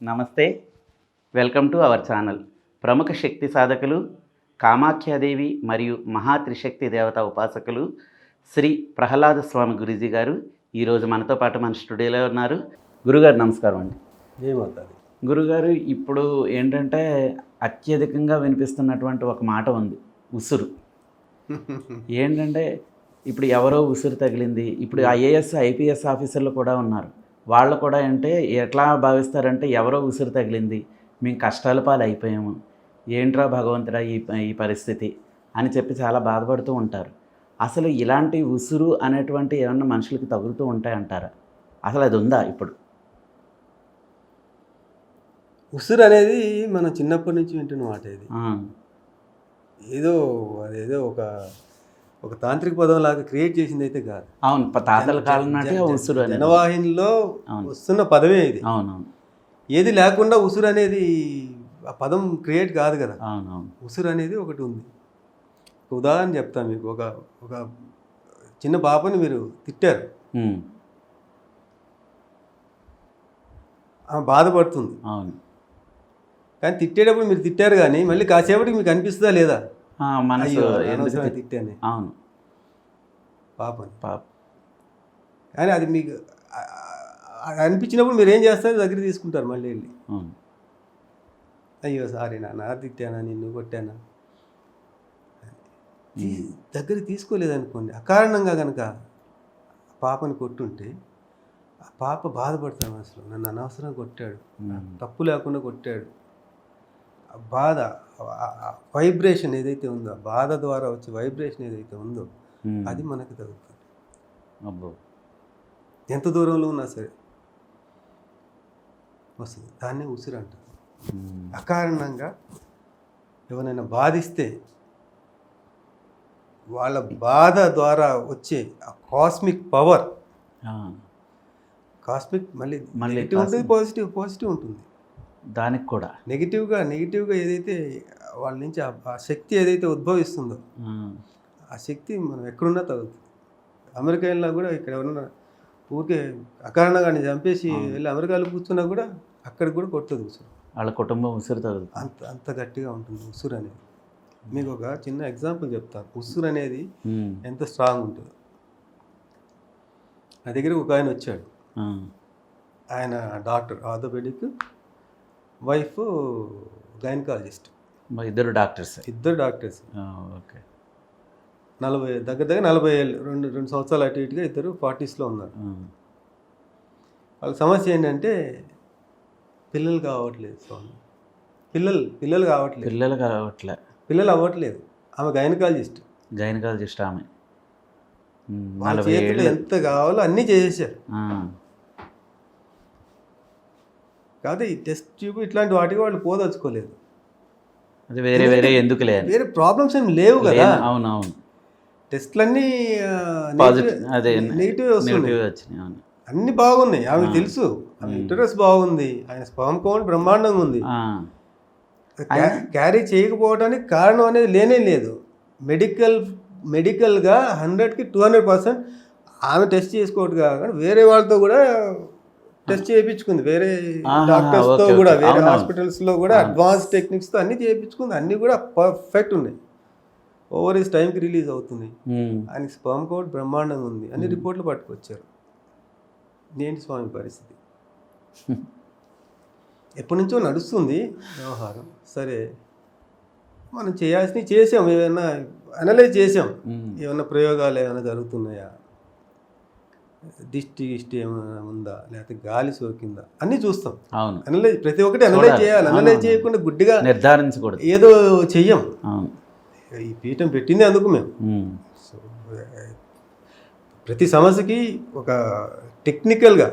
నమస్తే. Welcome to our channel. ప్రముఖ శక్తి సాధకులు, కామాఖ్యాదేవి మరియు మహా త్రిశక్తి దేవత ఉపాసకులు శ్రీ ప్రహ్లాద స్వామి గురూజీ గారు ఈరోజు మనతో పాటు మన స్టూడియోలో ఉన్నారు. గురుగారు నమస్కారం అండి. ఏమవుతుంది గురుగారు, ఇప్పుడు ఏంటంటే అత్యధికంగా వినిపిస్తున్నటువంటి ఒక మాట ఉంది, ఉసురు. ఏంటంటే ఇప్పుడు ఎవరో ఉసురు తగిలింది. ఇప్పుడు ఐఏఎస్ ఐపీఎస్ ఆఫీసర్లు కూడా ఉన్నారు. వాళ్ళు కూడా అంటే ఎట్లా భావిస్తారంటే ఎవరో ఉసురు తగిలింది, మేము కష్టాల పాలు అయిపోయాము, ఏంట్రా భగవంతుడా ఈ పరిస్థితి అని చెప్పి చాలా బాధపడుతూ ఉంటారు. అసలు ఇలాంటి ఉసురు అనేటువంటి ఏమన్నా మనుషులకి తగులుతూ ఉంటాయంటారా? అసలు అది ఉందా ఇప్పుడు? ఉసురు అనేది మనం చిన్నప్పటి నుంచి వింటున్న మాట. ఇది ఏదో అదేదో ఒక తాంత్రిక పదం లాగా క్రియేట్ చేసింది అయితే కాదు. అవును, తాతల కాలం నాటి ఉసురు అనేది జనవాహినిలో వస్తున్న పదమే ఇది. అవునవును. ఏది లేకుండా ఉసురు అనేది ఆ పదం క్రియేట్ కాదు కదా. అవునవును. ఉసురు అనేది ఒకటి ఉంది. ఒక ఉదాహరణ చెప్తాను మీకు. ఒక చిన్న పాపని మీరు తిట్టారు, ఆమె బాధపడుతుంది. అవును. కానీ తిట్టేటప్పుడు మీరు తిట్టారు, కానీ మళ్ళీ కాసేపటికి మీకు అనిపిస్తుందా లేదా మనసు తిట్టాను అవును పాపని. పాప కానీ అది మీకు అనిపించినప్పుడు మీరు ఏం చేస్తారు, దగ్గర తీసుకుంటారు మళ్ళీ వెళ్ళి. అయ్యో సారీ నాన్న, తిట్టానా, నిన్ను కొట్టానా. దగ్గర తీసుకోలేదనుకోండి, అకారణంగా కనుక పాపని కొట్టుంటే ఆ పాప బాధపడతాను, అసలు నన్ను అనవసరంగా కొట్టాడు, తప్పు లేకుండా కొట్టాడు. బాధ, వైబ్రేషన్ ఏదైతే ఉందో, బాధ ద్వారా వచ్చే వైబ్రేషన్ ఏదైతే ఉందో అది మనకు తగ్గుతుంది. అబ్బో, ఎంత దూరంలో ఉన్నా సరే వస్తుంది. దాన్నే ఉసిరు అంటారు. అకారణంగా ఎవరైనా బాధిస్తే వాళ్ళ బాధ ద్వారా వచ్చే ఆ కాస్మిక్ పవర్, కాస్మిక్ మళ్ళీ నెగిటివ్ ఉంటుంది, పాజిటివ్ ఉంటుంది. దానికి కూడా నెగిటివ్గా ఏదైతే వాళ్ళ నుంచి ఆ శక్తి ఏదైతే ఉద్భవిస్తుందో ఆ శక్తి మనం ఎక్కడున్నా తగ్గుతుంది. అమెరికాలో కూడా ఇక్కడ ఎవరన్నా ఊరికే అకారణంగా చంపేసి వెళ్ళి అమెరికాలో కూర్చున్నా కూడా అక్కడికి కూడా కొట్టదు ఉసురు. వాళ్ళ కుటుంబం ఉసురు తగ్గుతుంది. అంత గట్టిగా ఉంటుంది ఉసురు అనేది. మీకు ఒక చిన్న ఎగ్జాంపుల్ చెప్తాను. ఉసురు అనేది ఎంత స్ట్రాంగ్ ఉంటుందో. నా దగ్గర ఒక ఆయన వచ్చాడు. ఆయన డాక్టర్, ఆర్థోపెడిక్, వైఫ్ గైనకాలజిస్ట్. ఇద్దరు డాక్టర్స్. ఓకే. 40 దగ్గర 40 ఏళ్ళు, రెండు సంవత్సరాలు అటు ఇటుగా, ఇద్దరు 40స్లో ఉన్నారు. వాళ్ళ సమస్య ఏంటంటే పిల్లలు కావట్లేదు స్వామి. పిల్లలు అవ్వట్లేదు. ఆమె గైనకాలజిస్ట్ ఆమె. వాళ్ళ చేతులు ఎంత కావాలో అన్నీ చేసేసారు. కాదు, ఈ టెస్ట్ ట్యూబ్ ఇట్లాంటి వాటికి వాళ్ళు పోదలుచుకోలేదు. అది వేరే ఎందుకు లేదు, వేరే ప్రాబ్లమ్స్ ఏమి లేవు కదా. అవునవును. టెస్ట్లన్నీ నెగిటివ్ వచ్చినాయి. అన్ని బాగున్నాయి. ఆమె తెలుసు, ఆమె ఇంటరెస్ట్ బాగుంది, ఆయన స్పర్మ్ కౌంట్ బ్రహ్మాండంగా ఉంది. క్యారీ చేయకపోవడానికి కారణం అనేది లేనే లేదు. మెడికల్గా 100కి 200% ఆమె టెస్ట్ చేసుకోవట్టు కాకుండా వేరే వాళ్ళతో కూడా టెస్ట్ చేయించుకుంది. వేరే డాక్టర్స్తో కూడా, వేరే హాస్పిటల్స్లో కూడా అడ్వాన్స్ టెక్నిక్స్తో అన్నీ చేయించుకుంది. అన్నీ కూడా పర్ఫెక్ట్ ఉన్నాయి. ఓవరీస్ టైంకి రిలీజ్ అవుతుంది. ఆయనకి స్పర్మ్ కౌంట్ బ్రహ్మాండంగా ఉంది. అన్ని రిపోర్ట్లు పట్టుకొచ్చారు. ఏంటి స్వామి పరిస్థితి? ఎప్పటి నుంచో నడుస్తుంది వ్యవహారం. సరే, మనం చేయాల్సినవి చేసాం, ఏమైనా అనలైజ్ చేసాం, ఏమైనా ప్రయోగాలు ఏమైనా జరుగుతున్నాయా, దిష్టి ఏమైనా ఉందా, లేకపోతే గాలి సోకిందా, అన్నీ చూస్తాం. అనలైజ్, ప్రతి ఒక్కటి అనలైజ్ చేయాలి. అనలైజ్ చేయకుండా గుడ్డిగా నిర్ధారించకూడదు, ఏదో చెయ్యం. ఈ పీఠం పెట్టింది అందుకు మేము. ప్రతి సమస్యకి ఒక టెక్నికల్గా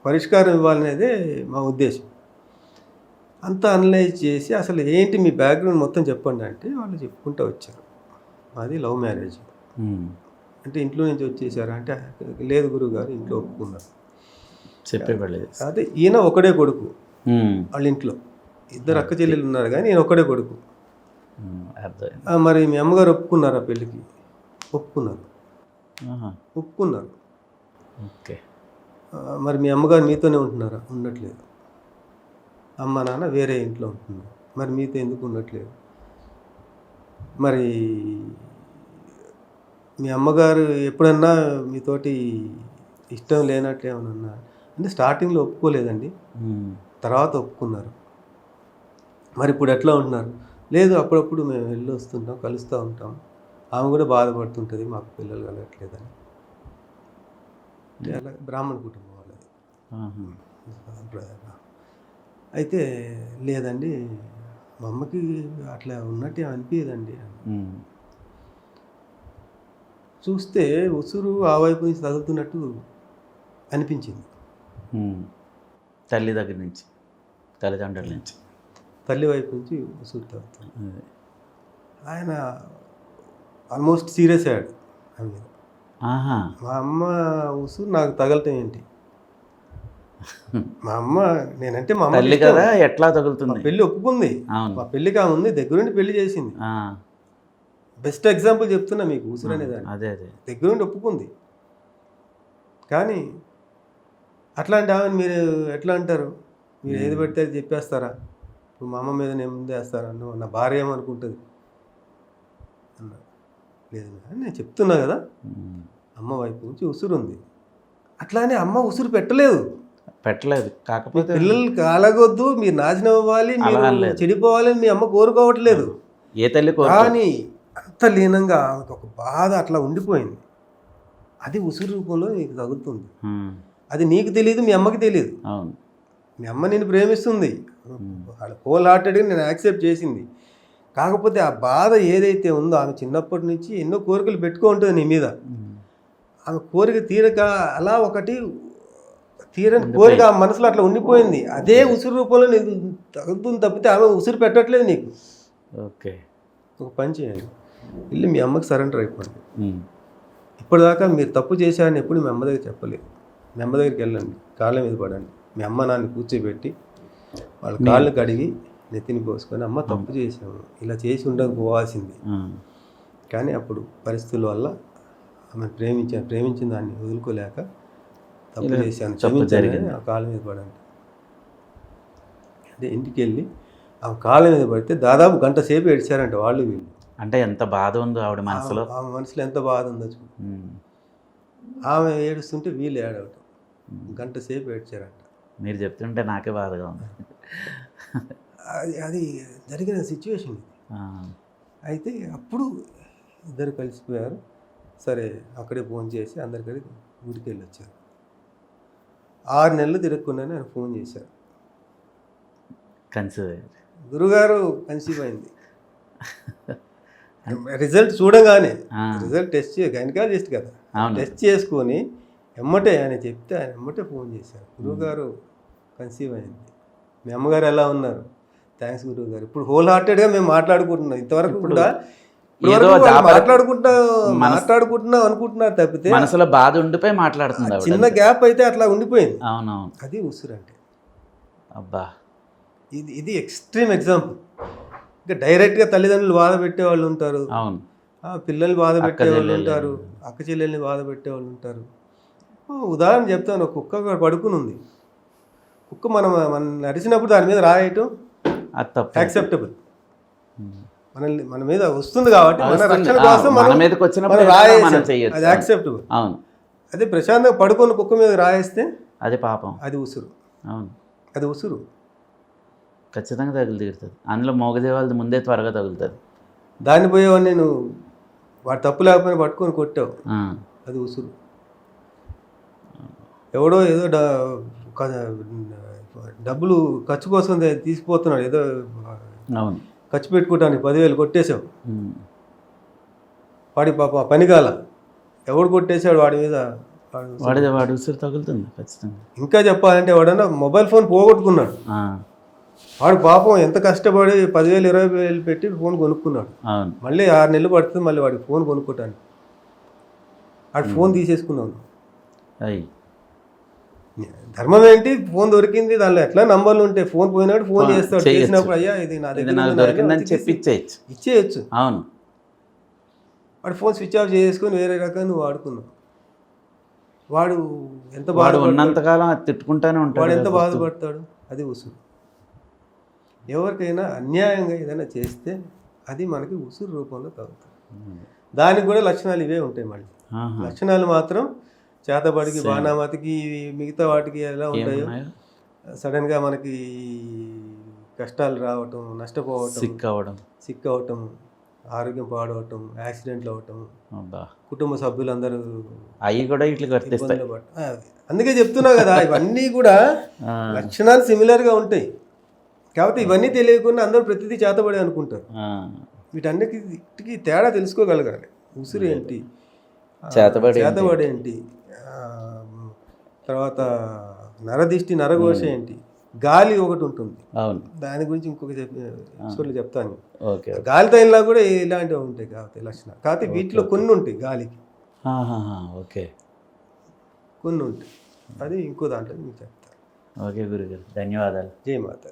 పరిష్కారం ఇవ్వాలనేదే మా ఉద్దేశం. అంతా అనలైజ్ చేసి అసలు ఏంటి మీ బ్యాక్గ్రౌండ్ మొత్తం చెప్పండి అంటే వాళ్ళు చెప్పుకుంటూ వచ్చారు. మాది లవ్ మ్యారేజ్. అంటే ఇంట్లో నుంచి వచ్చేసారా అంటే లేదు గురువు గారు, ఇంట్లో ఒప్పుకున్నారు. అదే ఈయన ఒకడే కొడుకు వాళ్ళ ఇంట్లో. ఇద్దరు అక్క చెల్లెలు ఉన్నారు కానీ ఈయన ఒకడే కొడుకు. మరి మీ అమ్మగారు ఒప్పుకున్నారా పెళ్ళికి? ఒప్పుకున్నారు. ఓకే. మరి మీ అమ్మగారు మీతోనే ఉంటున్నారా? ఉండట్లేదు. అమ్మ నాన్న వేరే ఇంట్లో ఉంటున్నారు, మరి మీతో ఎందుకు ఉండట్లేదు? మరి మీ అమ్మగారు ఎప్పుడన్నా మీతోటి ఇష్టం లేనట్లు ఏమైనా ఉన్నా అంటే స్టార్టింగ్లో ఒప్పుకోలేదండి, తర్వాత ఒప్పుకున్నారు. మరి ఇప్పుడు ఎట్లా ఉంటున్నారు? లేదు, అప్పుడప్పుడు మేము వెళ్ళి వస్తుంటాం, కలుస్తూ ఉంటాం. ఆమె కూడా బాధపడుతుంటుంది మాకు పిల్లలు కలగట్లేదని. అలా బ్రాహ్మణ కుటుంబం వాళ్ళది. అయితే లేదండి, మా అమ్మకి అట్లా ఉన్నట్టు అనిపించదండి. చూస్తే ఉసురు ఆ వైపు నుంచి తగులుతున్నట్టు అనిపించింది. తల్లి దగ్గర నుంచి, తల్లిదండ్రుల నుంచి, తల్లి వైపు నుంచి ఉసురు తగులుతుంది. ఆయన ఆల్మోస్ట్ సీరియస్ అయ్యాడు ఆమె మీద. మా అమ్మ ఉసురు నాకు తగలటం ఏంటి? మా అమ్మ నేనంటే మా అమ్మ కదా, ఎట్లా తగులుతుంది? పెళ్ళి ఒప్పుకుంది, మా పెళ్ళికి ఆమె ఉంది, దగ్గరుండి పెళ్లి చేసింది. బెస్ట్ ఎగ్జాంపుల్ చెప్తున్నా మీకు, ఉసురు అనేదాన్ని. అదే దగ్గరుండి ఒప్పుకుంది. కానీ అట్లాంటి ఆమెను మీరు ఎట్లా అంటారు? మీరు ఏది పెడితే అది చెప్పేస్తారా? ఇప్పుడు మా అమ్మ మీద నేను ముందే వేస్తారా? నా భార్య ఏమనుకుంటుంది అన్నా. లేదు నేను చెప్తున్నా కదా, అమ్మ వైపు నుంచి ఉసురు ఉంది. అట్లానే అమ్మ ఉసురు పెట్టలేదు, కాకపోతే పిల్లలు కాలగొద్దు, మీరు నాశనం అవ్వాలి, మీరు చెడిపోవాలని మీ అమ్మ కోరుకోవట్లేదు. ఏ తల్లి కానీ అంత లీనంగా ఆమెకు ఒక బాధ అట్లా ఉండిపోయింది. అది ఉసురు రూపంలో నీకు తగులుతుంది. అది నీకు తెలియదు, మీ అమ్మకి తెలియదు. మీ అమ్మ నేను ప్రేమిస్తుంది, హోల్ హార్టెడ్గా నేను యాక్సెప్ట్ చేసింది. కాకపోతే ఆ బాధ ఏదైతే ఉందో, ఆమె చిన్నప్పటి నుంచి ఎన్నో కోరికలు పెట్టుకో ఉంటుంది నీ మీద. ఆమె కోరిక తీరక అలా ఒకటి తీరని కోరిక ఆ మనసులో అట్లా ఉండిపోయింది. అదే ఉసురు రూపంలో నీకు తగులుతుంది తప్పితే ఆమె ఉసురు పెట్టట్లేదు నీకు. ఓకే, ఒక పని చేయండి, వెళ్ళి మీ అమ్మకి సరెండర్ అయిపోండి. ఇప్పటిదాకా మీరు తప్పు చేశారని ఎప్పుడు మీ అమ్మ దగ్గర చెప్పలేదు. మీ అమ్మ దగ్గరికి వెళ్ళండి, కాళ్ళ మీద పడండి, మీ అమ్మ నాన్న కూర్చోబెట్టి వాళ్ళ కాళ్ళు కడిగి నెత్తిని పోసుకొని, అమ్మ తప్పు చేసాము, ఇలా చేసి ఉండకపోవాల్సింది, కానీ అప్పుడు పరిస్థితుల వల్ల ఆమె ప్రేమించిన దాన్ని వదులుకోలేక తప్పు చేశాను, క్షమించాలని ఆ కాళ్ళ మీద పడండి. అంటే ఇంటికి వెళ్ళి ఆమె కాళ్ళ మీద పడితే దాదాపు గంట సేపు ఏడ్చారంట వాళ్ళు వీళ్ళు. అంటే ఎంత బాధ ఉందో ఆవిడ మనసులో, ఆమె మనసులో ఎంత బాధ ఉందో చూడు. ఆమె ఏడుస్తుంటే వీళ్ళు ఏడవటం, గంట సేపు ఏడ్చారంట. మీరు చెప్తుంటే నాకే బాధగా ఉంది. అది జరిగిన సిచ్యువేషన్ ఇది. అయితే అప్పుడు ఇద్దరు కలిసిపోయారు. సరే అక్కడే ఫోన్ చేసి అందరికీ ఊరికి వెళ్ళి వచ్చారు. 6 నెలలు తిరగకుండానే ఆయన ఫోన్ చేశారు, కన్సీవ్ గురుగారు కన్సీవ్ అయింది. రిజల్ట్ చూడగానే, రిజల్ట్ టెస్ట్ గైనకాలజిస్ట్ కదా, టెస్ట్ చేసుకొని ఎమ్మటే ఆయన చెప్తే ఆయన ఎమ్మటే ఫోన్ చేశారు, గురువుగారు కన్సీవ్ అయింది, మీ అమ్మగారు ఎలా ఉన్నారు? థ్యాంక్స్ గురువుగారు. ఇప్పుడు హోల్ హార్టెడ్గా మేము మాట్లాడుకుంటున్నాం. ఇంతవరకు కూడా మాట్లాడుకుంటున్నాం అనుకుంటున్నారు తప్పితే మనసులో బాధ ఉండిపోయి మాట్లాడుతుంది. చిన్న గ్యాప్ అయితే అట్లా ఉండిపోయింది. అవునవును, అది ఉసురు అంటే. అబ్బా, ఇది ఎక్స్ట్రీమ్ ఎగ్జాంపుల్. ఇంకా డైరెక్ట్గా తల్లిదండ్రులు బాధ పెట్టేవాళ్ళు ఉంటారు, అవును, పిల్లల్ని బాధ పెట్టేవాళ్ళు ఉంటారు, అక్క చెల్లెల్ని బాధ పెట్టేవాళ్ళు ఉంటారు. ఉదాహరణ చెప్తాను, ఒక కుక్క అక్కడ పడుకుని ఉంది. కుక్క మనం నడిచినప్పుడు దాని మీద రాయటం యాక్సెప్టబుల్. మన మీద వస్తుంది కాబట్టి మన రక్షణ కోసం మనం రాయేసాం, అది యాక్సెప్టబుల్. అవును, అదే ప్రశాంతంగా పడుకొని కుక్క మీద రాయేస్తే అది పాపం, అది ఉసురు. అవును, అది ఉసురు ఖచ్చితంగా తగులుతుంది. అందులో మోగదేవాళ్ళది ముందే త్వరగా తగులుతుంది. దాన్ని పోయేవాడిని నేను, వాడు తప్పు లేకపోయినా పట్టుకొని కొట్టావు, అది ఉసురు. ఎవడో ఏదో డబ్బులు ఖర్చు కోసం తీసిపోతున్నాడు, ఏదో ఖర్చు పెట్టుకోవటానికి 10,000 కొట్టేశావు, వాడి పాప పని కాల, ఎవడు కొట్టేశాడు వాడి మీద, వాడి ఉసురు తగులుతుంది ఖచ్చితంగా. ఇంకా చెప్పాలంటే వాడన్నా మొబైల్ ఫోన్ పోగొట్టుకున్నాడు, వాడు పాపం ఎంత కష్టపడి 10,000 20,000 పెట్టి ఫోన్ కొనుక్కున్నాడు, మళ్ళీ 6 నెలలు పడుతుంది మళ్ళీ వాడికి ఫోన్ కొనుక్కోటానికి, వాడు ఫోన్ తీసేసుకున్నాను. ధర్మం ఏంటి? ఫోన్ దొరికింది, దానిలో ఎట్లా నంబర్లు ఉంటాయి, ఫోన్ పోయినాడు ఫోన్ చేస్తాడు, చేసినప్పుడు అయ్యా ఇది నా దగ్గర ఇచ్చేయచ్చు. అవును, వాడు ఫోన్ స్విచ్ ఆఫ్ చేసుకొని వేరే రకంగా నువ్వు వాడుకున్నావు. వాడు ఎంత వాడు ఉన్నంతకాలం అది తిట్టుకుంటానే ఉంటాడు, వాడు ఎంత బాధపడతాడు. అది ఉసురు. ఎవరికైనా అన్యాయంగా ఏదైనా చేస్తే అది మనకి ఉసురు రూపంలో తగ్గుతుంది. దానికి కూడా లక్షణాలు ఇవే ఉంటాయి. మళ్ళీ ఆహా. లక్షణాలు మాత్రం చేతబడికి బాణామతికి మిగతా వాటికి ఎలా ఉంటాయో ఏమున్నాయో? సడన్గా మనకి కష్టాలు రావటం, నష్టపోవటం, సిక్ అవ్వటం, ఆరోగ్యం పాడవటం, యాక్సిడెంట్లు అవ్వటం, అబ్బా, కుటుంబ సభ్యులందరూ అవి కూడా ఇట్లా వర్తిస్తాయి. ఇబ్బందులు పడటం. అందుకే చెప్తున్నా కదా, ఇవన్నీ కూడా లక్షణాలు సిమిలర్గా ఉంటాయి. కాబట్టి ఇవన్నీ తెలియకుండా అందరూ ప్రతిదీ చేతబడి అనుకుంటారు. వీటన్నిటికి తేడా తెలుసుకోగలగాలి. ఉసురు ఏంటి, చేతబడి ఏంటి, తర్వాత నరదిష్టి నరఘోష ఏంటి, గాలి ఒకటి ఉంటుంది. అవును, దాని గురించి ఇంకొక ఎపిసోడ్లో చెప్తాను. ఓకే. గాలి తగిలినా కూడా ఇలాంటివి ఉంటాయి కాబట్టి లక్షణాలు. కాకపోతే వీటిలో కొన్ని ఉంటాయి, గాలికి ఓకే, కొన్ని ఉంటాయి. అది ఇంకో దాంట్లో మీకు చెప్తాను. ఓకే గురుగారు, ధన్యవాదాలు. జై మాత.